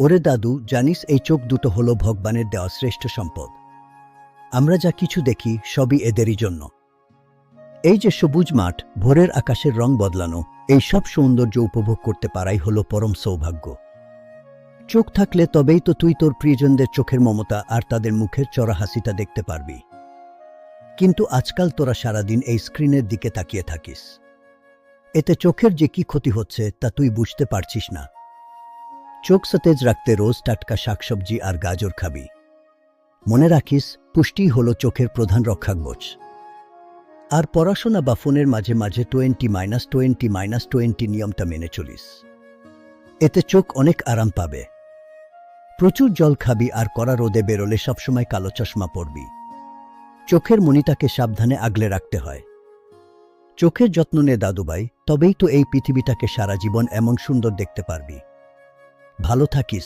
ওরে দাদু, জানিস এই চোখ দুটো হলো ভগবানের দেওয়া শ্রেষ্ঠ সম্পদ। আমরা যা কিছু দেখি সবই এদেরই জন্য। এই যে সবুজ মাঠ, ভোরের আকাশের রং বদলানো, এই সব সৌন্দর্য উপভোগ করতে পারাই হলো পরম সৌভাগ্য। চোখ থাকলে তবেই তো তুই তোর প্রিয়জনদের চোখের মমতা আর তাদের মুখের চড়া হাসিটা দেখতে পারবি। কিন্তু আজকাল তোরা সারাদিন এই স্ক্রিনের দিকে তাকিয়ে থাকিস। এতে চোখের যে কি ক্ষতি হচ্ছে তা তুই বুঝতে পারছিস না। চোখ সতেজ রাখতে রোজ টাটকা শাকসবজি আর গাজর খাবি। মনে রাখিস, পুষ্টি হলো চোখের প্রধান রক্ষাকবচ। আর পড়াশোনা বা ফোনের মাঝে মাঝে 20-20-20 নিয়মটা মেনে চলিস। এতে চোখ অনেক আরাম পাবে। প্রচুর জল খাবি আর কড়া রোদে বেরোলে সবসময় কালো চশমা পরবি। চোখের মণিটাকে সাবধানে আগলে রাখতে হয়। চোখের যত্ন নে দাদুভাই, তবেই তো এই পৃথিবীটাকে সারা জীবন এমন সুন্দর দেখতে পারবি। ভালো থাকিস।